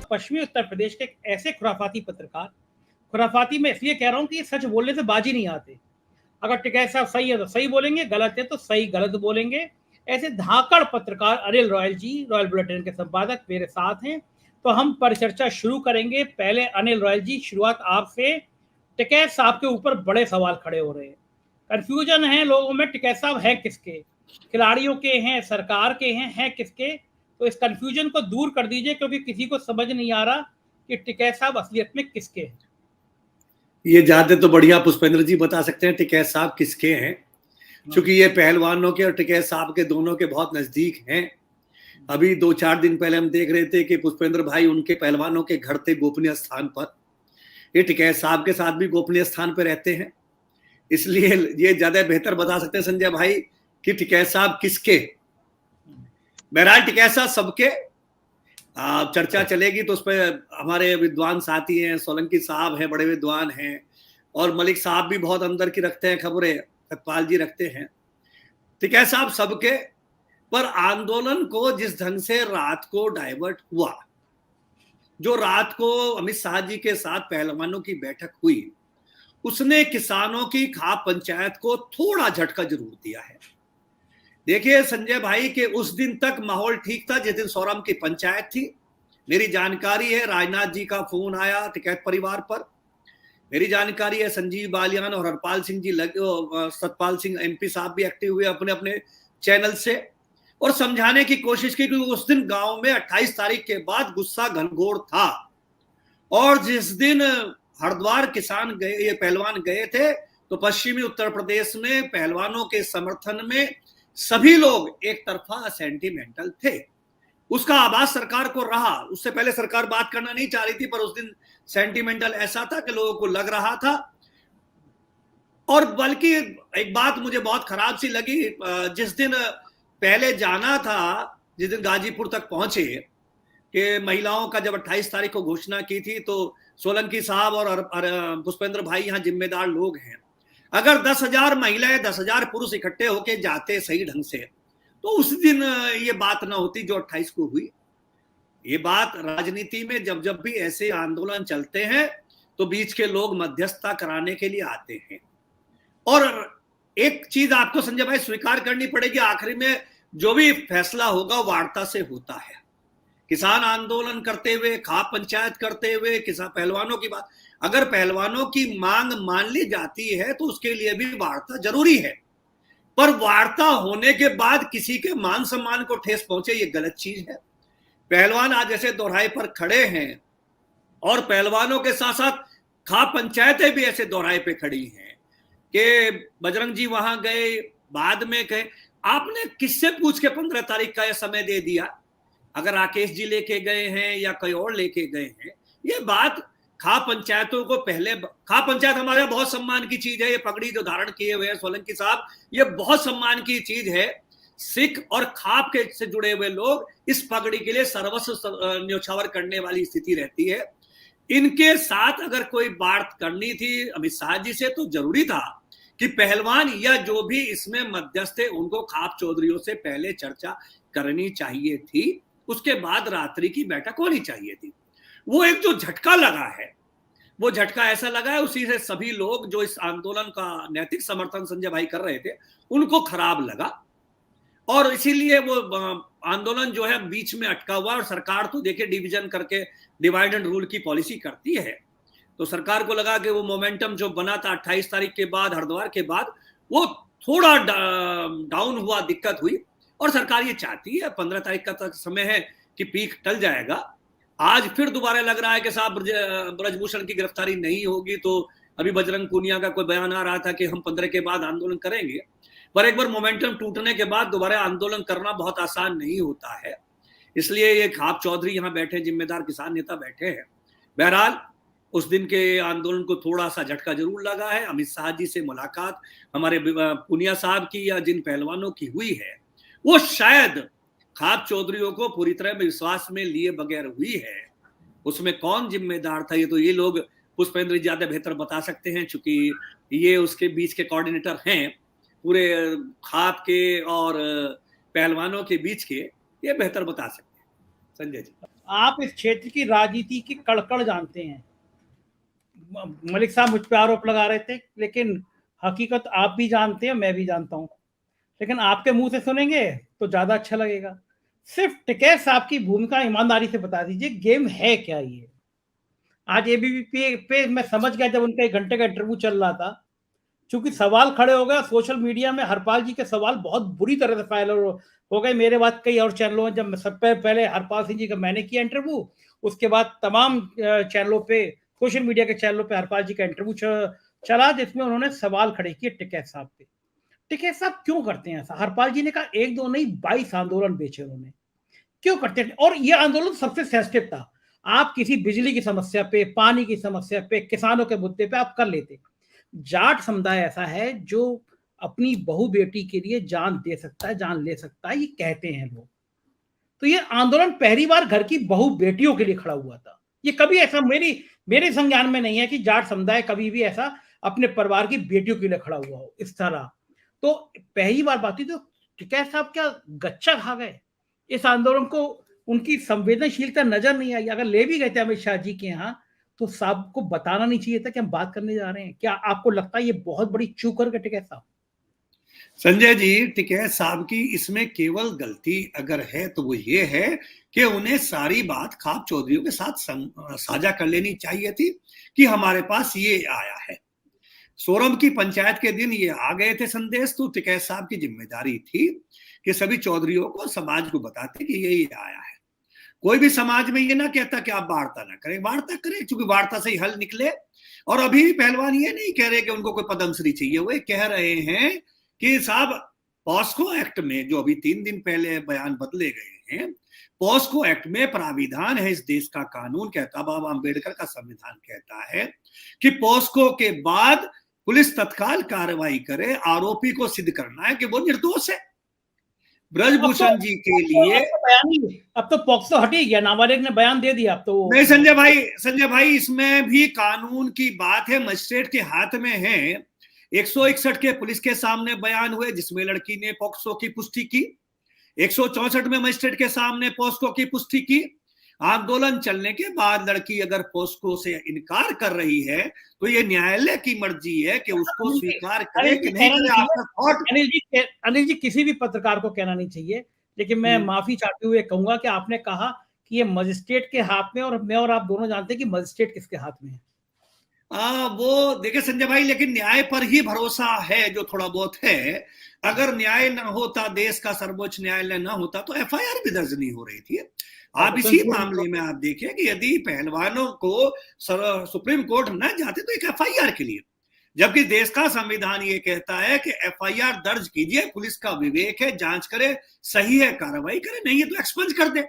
पश्चिमी उत्तर प्रदेश के एक ऐसे खुराफाती पत्रकार, खुराफाती मैं इसलिए कह रहा हूँ कि ये सच बोलने से बाजी नहीं आते। अगर टिकैत साहब सही है तो सही बोलेंगे, गलत है तो सही गलत बोलेंगे। ऐसे धाकड़ पत्रकार अनिल रॉयल जी, रॉयल बुलेटिन के संपादक मेरे साथ हैं। तो हम परिचर्चा शुरू करेंगे। पहले अनिल रॉयल जी, शुरुआत आपसे। टिकैत साहब के ऊपर बड़े सवाल खड़े हो रहे हैं, कंफ्यूजन है लोगों में। टिकैत साहब हैं किसके? खिलाड़ियों के हैं, सरकार के हैं किसके? तो इस कंफ्यूजन को दूर कर दीजिए, क्योंकि किसी को समझ नहीं आ रहा कि टिकैत साहब असलियत में किसके हैं। ये ज्यादा तो बढ़िया पुष्पेंद्र जी बता सकते हैं टिकैत साहब किसके हैं, क्योंकि ये पहलवानों के और टिकैत साहब के दोनों के बहुत नजदीक हैं। अभी 2-4 दिन पहले हम देख रहे थे कि पुष्पेंद्र भाई उनके पहलवानों के घर थे गोपनीय स्थान पर। ये टिकैत साहब के साथ भी गोपनीय स्थान पर रहते हैं, इसलिए ये ज्यादा बेहतर बता सकते हैं संजय भाई कि टिकैत साहब किसके। बहरहाल टिकैत साहब सबके। चर्चा चलेगी तो उस पर हमारे विद्वान साथी हैं, सोलंकी साहब हैं, बड़े विद्वान हैं, और मलिक साहब भी बहुत अंदर की रखते हैं खबरें, सतपाल जी रखते हैं। टिकैत साहब सबके। पर आंदोलन को जिस ढंग से रात को डाइवर्ट हुआ, जो रात को अमित शाह जी के साथ पहलवानों की बैठक हुई, उसने किसानों की खाप पंचायत को थोड़ा झटका जरूर दिया है। देखिए संजय भाई के उस दिन तक माहौल ठीक था जिस दिन सौरम की पंचायत थी। मेरी जानकारी है राजनाथ जी का फोन आया टिकैत परिवार पर। मेरी जानकारी है संजीव बालियान और हरपाल सिंह जी सतपाल सिंह एमपी साहब भी एक्टिव हुए अपने अपने चैनल से, और समझाने की कोशिश की, क्योंकि उस दिन गांव में 28 तारीख के बाद गुस्सा घनघोर था। और जिस दिन हरिद्वार किसान गए, ये पहलवान गए थे, तो पश्चिमी उत्तर प्रदेश में पहलवानों के समर्थन में सभी लोग एक तरफा सेंटिमेंटल थे। उसका आभास सरकार को रहा। उससे पहले सरकार बात करना नहीं चाह रही थी, पर उस दिन सेंटिमेंटल ऐसा था कि लोगों को लग रहा था। और बल्कि एक बात मुझे बहुत खराब सी लगी, जिस दिन पहले जाना था, जिस दिन गाजीपुर तक पहुंचे, कि महिलाओं का जब 28 तारीख को घोषणा की थी, तो सोलंकी साहब और पुष्पेंद्र भाई यहाँ जिम्मेदार लोग हैं। अगर 10,000 महिलाएं 10,000 पुरुष इकट्ठे होके जाते सही ढंग से, तो उस दिन ये बात ना होती जो 28 को हुई। ये बात राजनीति में जब जब भी ऐसे आंदोलन चलते हैं तो बीच के लोग मध्यस्थता कराने के लिए आते हैं। और एक चीज आपको संजय भाई स्वीकार करनी पड़ेगी, आखिरी में जो भी फैसला होगा वार्ता से होता है। किसान आंदोलन करते हुए, खाप पंचायत करते हुए, किसान पहलवानों की बात, अगर पहलवानों की मांग मान ली जाती है तो उसके लिए भी वार्ता जरूरी है। पर वार्ता होने के बाद किसी के मान सम्मान को ठेस पहुंचे, ये गलत चीज है। पहलवान आज ऐसे दोहराए पर खड़े हैं, और पहलवानों के साथ साथ खाप पंचायतें भी ऐसे दोहराए पे खड़ी हैं कि बजरंग जी वहां गए, बाद में गए। आपने किससे पूछ के 15 तारीख का यह समय दे दिया? अगर राकेश जी लेके गए हैं या कोई और लेके गए हैं, ये बात खाप पंचायतों को पहले, खाप पंचायत हमारे बहुत सम्मान की चीज है। ये पगड़ी जो धारण किए हुए हैं सोलंकी साहब, ये बहुत सम्मान की चीज है। सिख और खाप के से जुड़े हुए लोग इस पगड़ी के लिए सर्वस्व न्योछावर करने वाली स्थिति रहती है। इनके साथ अगर कोई बात करनी थी अमित शाह जी से, तो जरूरी था कि पहलवान या जो भी इसमें मध्यस्थ थे उनको खाप चौधरियों से पहले चर्चा करनी चाहिए थी। उसके बाद रात्रि की बैठक होनी चाहिए थी। वो एक जो झटका लगा है, वो झटका ऐसा लगा है, उसी से सभी लोग जो इस आंदोलन का नैतिक समर्थन संजय भाई कर रहे थे उनको खराब लगा, और इसीलिए वो आंदोलन जो है बीच में अटका हुआ। और सरकार तो देखिए डिवीजन करके डिवाइड एंड रूल की पॉलिसी करती है, तो सरकार को लगा कि वो मोमेंटम जो बना था 28 तारीख के बाद, हरिद्वार के बाद, वो थोड़ा डाउन हुआ, दिक्कत हुई। और सरकार ये चाहती है 15 तारीख का तक समय है कि पीक टल जाएगा। आज फिर दोबारा लग रहा है कि साहब ब्रजभूषण की गिरफ्तारी नहीं होगी, तो अभी बजरंग पूनिया का कोई बयान आ रहा था कि हम 15 के बाद आंदोलन करेंगे। पर एक बार मोमेंटम टूटने के बाद दोबारा आंदोलन करना बहुत आसान नहीं होता है। इसलिए ये खाप चौधरी यहाँ बैठे, जिम्मेदार किसान नेता बैठे हैं। बहरहाल उस दिन के आंदोलन को थोड़ा सा झटका जरूर लगा है। अमित शाह जी से मुलाकात हमारे पूनिया साहब की या जिन पहलवानों की हुई है, वो शायद खाप चौधरियों को पूरी तरह विश्वास में लिए बगैर हुई है। उसमें कौन जिम्मेदार था, ये तो ये लोग पुष्पेंद्र ज्यादा बेहतर बता सकते हैं, चूंकि ये उसके बीच के कोऑर्डिनेटर हैं, पूरे खाप के और पहलवानों के बीच के, ये बेहतर बता सकते हैं। संजय जी, आप इस क्षेत्र की राजनीति की कड़कड़ जानते हैं। मलिक साहब मुझ पे आरोप लगा रहे थे, लेकिन हकीकत आप भी जानते हैं, मैं भी जानता हूं, लेकिन आपके मुंह से सुनेंगे तो ज्यादा अच्छा लगेगा। सिर्फ टिकैत साहब की भूमिका ईमानदारी से बता दीजिए, गेम है क्या ये? आज एबीपी पे मैं समझ गया, जब उनका 1 घंटे का इंटरव्यू चल रहा था, क्योंकि सवाल खड़े हो गए सोशल मीडिया में, हरपाल जी के सवाल बहुत बुरी तरह से फाइल हो गए। मेरे बाद कई और चैनलों में, जब सबसे पहले हरपाल सिंह जी का मैंने किया इंटरव्यू, उसके बाद तमाम चैनलों पे, सोशल मीडिया के चैनलों पे हरपाल जी का इंटरव्यू चला, जिसमें उन्होंने सवाल खड़े किए टिकैत साहब पे। टिकैत साहब क्यों करते हैं ऐसा? हरपाल जी ने कहा 1-2 नहीं, 22 आंदोलन बेचे उन्होंने। क्यों करते थे? और ये आंदोलन सबसे सेंसिटिव था। आप किसी बिजली की समस्या पे, पानी की समस्या पे, किसानों के मुद्दे पे आप कर लेते। जाट समुदाय ऐसा है जो अपनी बहू बेटी के लिए जान दे सकता है, जान ले सकता है, ये कहते हैं लोग। तो ये आंदोलन पहली बार घर की बहू बेटियों के लिए खड़ा हुआ था। ये कभी ऐसा मेरे संज्ञान में नहीं है कि जाट समुदाय कभी भी ऐसा अपने परिवार की बेटियों के लिए खड़ा हुआ हो इस तरह। तो पहली बार बात हुई, तो टिकैत साहब क्या गच्चा खा गए इस आंदोलन को? उनकी संवेदनशीलता नजर नहीं आई। अगर ले भी गए थे अमित शाह जी के यहाँ, तो साहब को बताना नहीं चाहिए था कि हम बात करने जा रहे हैं? क्या आपको लगता है ये बहुत बड़ी चूक कर टिकैत साहब? संजय जी, टिकैत साहब की इसमें केवल गलती अगर है तो वो ये है कि उन्हें सारी बात खाप चौधरियों के साथ साझा कर लेनी चाहिए थी कि हमारे पास ये आया है। सोरम की पंचायत के दिन ये आ गए थे संदेश, तो टिकैत साहब की जिम्मेदारी थी कि सभी चौधरियों को, समाज को बताते कि ये आया है। कोई भी समाज में ये ना कहता कि आप वार्ता ना करें, वार्ता करें, क्योंकि वार्ता से ही हल निकले। और अभी पहलवान ये नहीं कह रहे कि उनको कोई पद्मश्री चाहिए, वो कह रहे हैं कि साहब पॉस्को एक्ट में, जो अभी 3 दिन पहले बयान बदले गए हैं, पॉस्को एक्ट में प्राविधान है, इस देश का कानून कहता, बाबा अंबेडकर का संविधान कहता है कि पॉस्को के बाद पुलिस तत्काल कार्रवाई करे, आरोपी को सिद्ध करना है कि वो निर्दोष है। ब्रजभूषण जी के लिए अब तो पॉक्सो हटी गया, नाबालिग ने बयान दे दिया अब तो। नहीं संजय भाई, इसमें भी कानून की बात है, मजिस्ट्रेट के हाथ में है। 161 के पुलिस के सामने बयान हुए जिसमें लड़की ने पॉक्सो की पुष्टि की। 164 में मजिस्ट्रेट के सामने पॉस्को की पुष्टि की। आंदोलन चलने के बाद लड़की अगर पॉस्को से इनकार कर रही है तो ये न्यायालय की मर्जी है कि उसको स्वीकार करे कि नहीं करे। आपका थॉट? अनिल जी, किसी भी पत्रकार को कहना नहीं चाहिए, लेकिन मैं माफी चाहते हुए कहूंगा कि आपने कहा कि ये मजिस्ट्रेट के हाथ में, और मैं और आप दोनों जानते हैं कि मजिस्ट्रेट किसके हाथ में है। वो देखिए संजय भाई, लेकिन न्याय पर ही भरोसा है जो थोड़ा बहुत है। अगर न्याय ना होता, देश का सर्वोच्च न्यायालय ना होता, तो एफआईआर भी दर्ज नहीं हो रही थी। आप इसी मामले में आप देखिए कि यदि पहलवानों को सुप्रीम कोर्ट न जाते तो एक एफआईआर के लिए, जबकि देश का संविधान ये कहता है कि एफआईआर दर्ज कीजिए, पुलिस का विवेक है, जांच करे, सही है कार्रवाई करे, नहीं है तो एक्सपंज कर दे।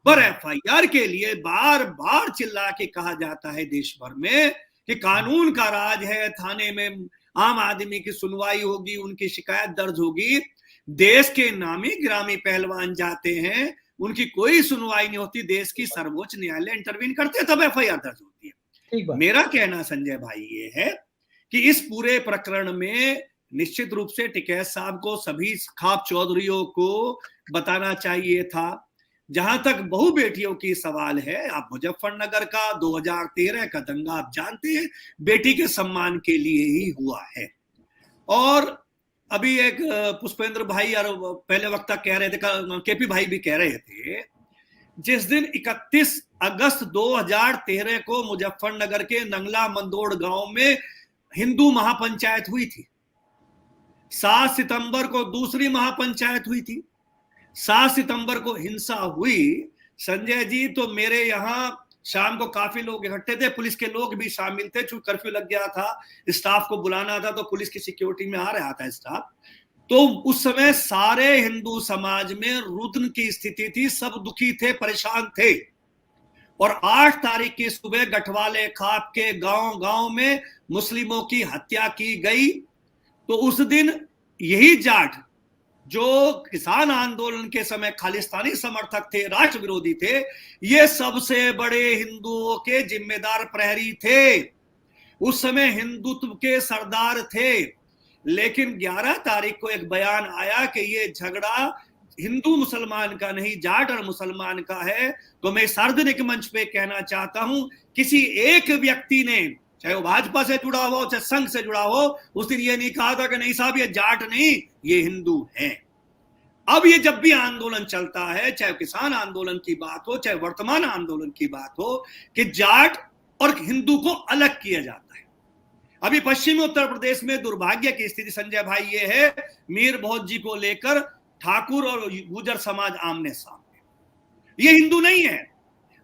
पर एफआईआर के लिए बार बार चिल्ला के कहा जाता है देश भर में कि कानून का राज है, थाने में आम आदमी की सुनवाई होगी, उनकी शिकायत दर्ज होगी। देश के नामी गिरामी पहलवान जाते हैं, उनकी कोई सुनवाई नहीं होती, देश की सर्वोच्च न्यायालय इंटरवीन करते हैं, तब एफआईआर दर्ज होती है। मेरा कहना संजय भाई ये है कि इस पूरे प्रकरण में निश्चित रूप से टिकैत साहब को, सभी खाप चौधरियों को बताना चाहिए था। जहां तक बहु बेटियों की सवाल है, आप मुजफ्फरनगर का 2013 का दंगा आप जानते हैं, बेटी के सम्मान के लिए ही हुआ है। और अभी एक पुष्पेंद्र भाई और पहले वक्ता कह रहे थे, केपी भाई भी कह रहे थे, जिस दिन 31 अगस्त 2013 को मुजफ्फरनगर के नंगला मंदोड़ गांव में हिंदू महापंचायत हुई थी, 7 सितंबर को दूसरी महापंचायत हुई थी, 7 सितंबर को हिंसा हुई। संजय जी, तो मेरे यहां शाम को काफी लोग इकट्ठे थे, पुलिस के लोग भी शामिल थे, चूंकि कर्फ्यू लग गया था, स्टाफ को बुलाना था, तो पुलिस की सिक्योरिटी में आ रहा था स्टाफ। तो उस समय सारे हिंदू समाज में रुद्र की स्थिति थी, सब दुखी थे, परेशान थे। और 8 तारीख की सुबह गठवाले खाप के गांव गांव में मुस्लिमों की हत्या की गई। तो उस दिन यही जाट जो किसान आंदोलन के समय खालिस्तानी समर्थक थे, राष्ट्र विरोधी थे, ये सबसे बड़े हिंदुओं के जिम्मेदार प्रहरी थे, उस समय हिंदुत्व के सरदार थे। लेकिन 11 तारीख को एक बयान आया कि ये झगड़ा हिंदू मुसलमान का नहीं, जाट और मुसलमान का है, तो मैं सार्वजनिक मंच पे कहना चाहता हूं, किसी एक व्यक्ति ने, चाहे वो भाजपा से जुड़ा हो चाहे संघ से जुड़ा हो, उस दिन ये नहीं कहा था कि नहीं साहब ये जाट नहीं ये हिंदू हैं। अब ये जब भी आंदोलन चलता है, चाहे किसान आंदोलन की बात हो चाहे वर्तमान आंदोलन की बात हो, कि जाट और हिंदू को अलग किया जाता है। अभी पश्चिमी उत्तर प्रदेश में दुर्भाग्य की स्थिति संजय भाई ये है, मीर बहुत जी को लेकर ठाकुर और गुजर समाज आमने सामने। ये हिंदू नहीं है।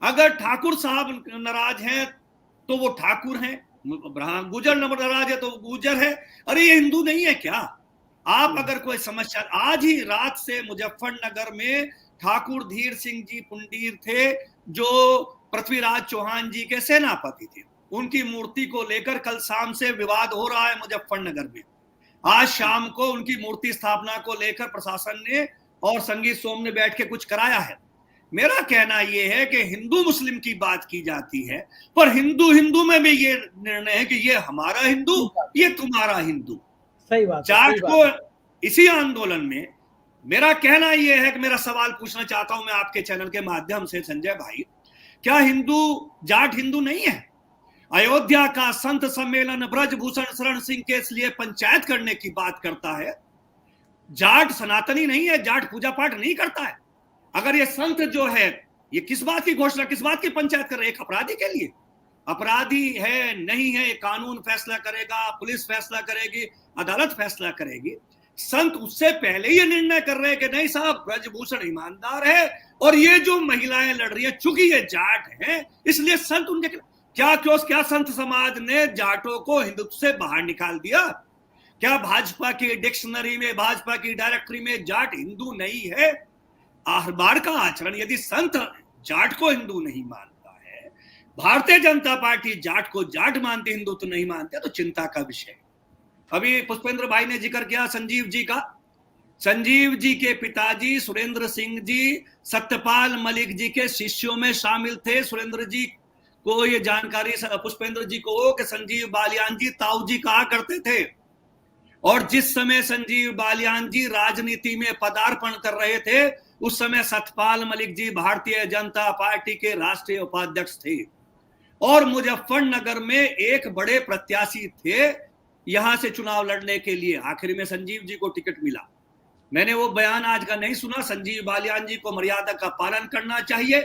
अगर ठाकुर साहब नाराज हैं तो वो ठाकुर हैं, गुजर नाराज है तो वो गुजर है। अरे ये हिंदू नहीं है क्या? आप अगर कोई समस्या, आज ही रात से मुजफ्फरनगर में ठाकुर धीर सिंह जी पुंडीर थे जो पृथ्वीराज चौहान जी के सेनापति थे, उनकी मूर्ति को लेकर कल शाम से विवाद हो रहा है मुजफ्फरनगर में। आज शाम को उनकी मूर्ति स्थापना को लेकर प्रशासन ने और संगीत सोम ने बैठ के कुछ कराया है। मेरा कहना यह है कि हिंदू मुस्लिम की बात की जाती है, पर हिंदू हिंदू में भी ये निर्णय है कि ये हमारा हिंदू ये तुम्हारा हिंदू। सही बात। जाट को इसी आंदोलन में मेरा कहना यह है कि मेरा सवाल पूछना चाहता हूं मैं आपके चैनल के माध्यम से संजय भाई, क्या हिंदू जाट हिंदू नहीं है? अयोध्या का संत सम्मेलन ब्रजभूषण शरण सिंह के लिए पंचायत करने की बात करता है। जाट सनातनी नहीं है, जाट पूजा पाठ नहीं करता है। अगर ये संत जो है ये किस बात की घोषणा, किस बात की पंचायत कर रहे हैं? एक अपराधी के लिए। अपराधी है नहीं है कानून फैसला करेगा, पुलिस फैसला करेगी, अदालत फैसला करेगी। संत उससे पहले ये निर्णय कर रहे हैं कि नहीं साहब ब्रजभूषण ईमानदार है और ये जो महिलाएं लड़ रही है चूंकि ये जाट हैं इसलिए संत उनके क्या संत समाज ने जाटों को हिंदुत्व से बाहर निकाल दिया? क्या भाजपा की डिक्शनरी में, भाजपा की डायरेक्टरी में जाट हिंदू नहीं है? हर बार का आचरण, यदि संत जाट को हिंदू नहीं मानता है, भारतीय जनता पार्टी जाट को जाट मानती हिंदुत्व नहीं मानते, तो चिंता का विषय। अभी पुष्पेंद्र भाई ने जिक्र किया संजीव जी का। संजीव जी के पिताजी सुरेंद्र सिंह जी सत्यपाल मलिक जी के शिष्यों में शामिल थे। सुरेंद्र जी को ये जानकारी पुष्पेंद्र जी को कि संजीव बालियान जी ताऊ जी कहा करते थे, और जिस समय संजीव बालियान जी राजनीति में पदार्पण कर रहे थे उस समय सतपाल मलिक जी भारतीय जनता पार्टी के राष्ट्रीय उपाध्यक्ष थे और मुजफ्फरनगर में एक बड़े प्रत्याशी थे यहां से चुनाव लड़ने के लिए। आखिर में संजीव जी को टिकट मिला। मैंने वो बयान आज का नहीं सुना। संजीव बालियान जी को मर्यादा का पालन करना चाहिए।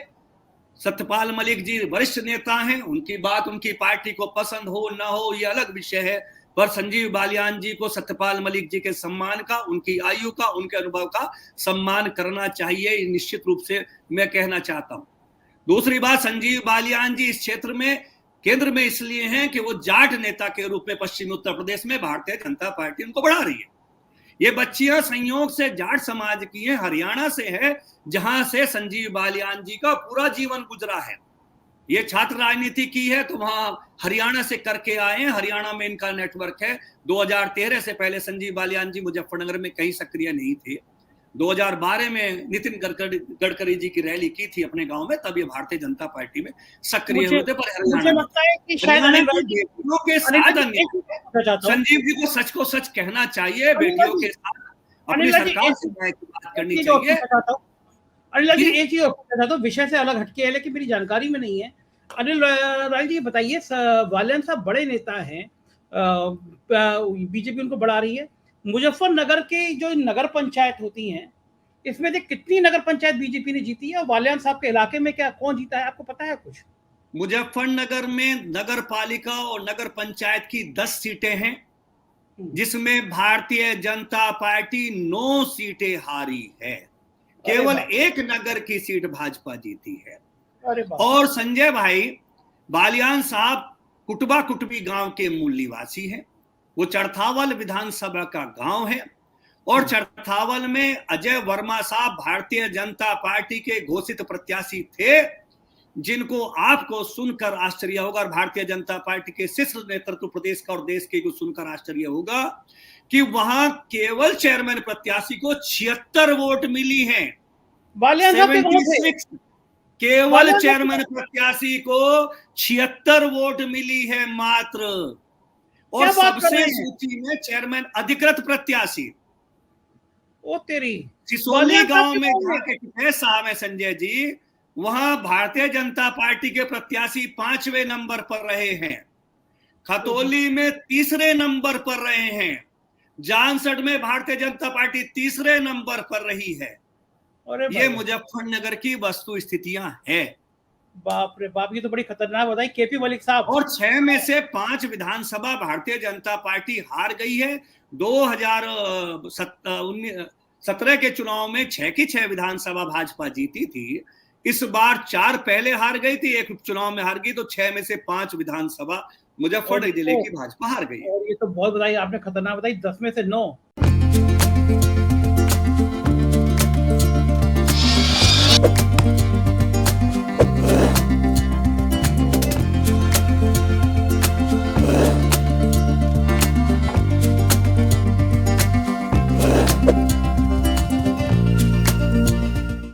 सत्यपाल मलिक जी वरिष्ठ नेता हैं, उनकी बात उनकी पार्टी को पसंद हो ना हो ये अलग विषय है, पर संजीव बालियान जी को सत्यपाल मलिक जी के सम्मान का, उनकी आयु का, उनके अनुभव का सम्मान करना चाहिए, निश्चित रूप से मैं कहना चाहता हूं। दूसरी बात, संजीव बालियान जी इस क्षेत्र में केंद्र में इसलिए हैं कि वो जाट नेता के रूप में पश्चिमी उत्तर प्रदेश में भारतीय जनता पार्टी उनको बढ़ा रही है। ये बच्चियां संयोग से जाट समाज की हैं, हरियाणा से है, जहां से संजीव बालियान जी का पूरा जीवन गुजरा है। ये छात्र राजनीति की है तो वहां हरियाणा से करके आए हैं, हरियाणा में इनका नेटवर्क है। 2013 से पहले संजीव बालियान जी मुजफ्फरनगर में कहीं सक्रिय नहीं थे। 2012 में नितिन गडकरी जी की रैली की थी अपने गांव में, तब ये भारतीय जनता पार्टी में सक्रिय हुए थे। पर मुझे लगता है कि शायद बेटियों के साथ संजीव जी को सच कहना चाहिए, बेटियों के साथ अपनी सरकार से बात करनी चाहिए। अनिल जी एक चीज पूछना चाहता हूँ, विषय से अलग हटके है लेकिन मेरी जानकारी में नहीं है। अनिल राय जी बताइए, बालियान साहब बड़े नेता हैं, बीजेपी उनको बढ़ा रही है। मुजफ्फरनगर के जो नगर पंचायत होती हैं इसमें से कितनी नगर पंचायत बीजेपी ने जीती है और बालियान साहब के इलाके में क्या कौन जीता है, आपको पता है कुछ? मुजफ्फरनगर में नगर पालिका और नगर पंचायत की 10 सीटें हैं, जिसमें भारतीय जनता पार्टी 9 सीटें हारी है। केवल एक नगर की सीट भाजपा जीती है। और संजय भाई, बालियान साहब कुटबा कुटबी गांव के मूल निवासी हैं। वो चरथावल विधानसभा का गांव है और चरथावल में अजय वर्मा साहब भारतीय जनता पार्टी के घोषित प्रत्याशी थे, जिनको आपको सुनकर आश्चर्य होगा और भारतीय जनता पार्टी के शीर्ष नेतृत्व प्रदेश का और देश के को सुनकर आश्चर्य होगा कि वहां केवल चेयरमैन प्रत्याशी को 76 वोट मिली हैं। 76 केवल चेयरमैन प्रत्याशी को 76 वोट मिली है मात्र। और सबसे सूची में चेयरमैन अधिकृत प्रत्याशी, ओ तेरी सिसोली गांव में जहाँ के टिकैत साहब है संजय जी, वहां भारतीय जनता पार्टी के प्रत्याशी 5वें नंबर पर रहे हैं, खतौली में 3रे नंबर पर रहे हैं, जानसठ में भारतीय जनता पार्टी 3रे नंबर पर रही है। ये मुजफ्फरनगर की वस्तु स्थितियां हैं। बाप रे बाप, ये तो बड़ी खतरनाक बताई केपी मलिक साहब। और 6 में से 5 विधानसभा भारतीय जनता पार्टी हार गई है। 2017 के चुनाव में 6 की 6 विधानसभा भाजपा जीती थी। इस बार 4 पहले हार गई थी, 1 चुनाव में हार गई, तो 6 में से 5 विधानसभा मुजफ्फरनगर जिले की भाजपा हार गई। और ये तो बहुत बताई आपने, खतरनाक बताई, 10 में से 9।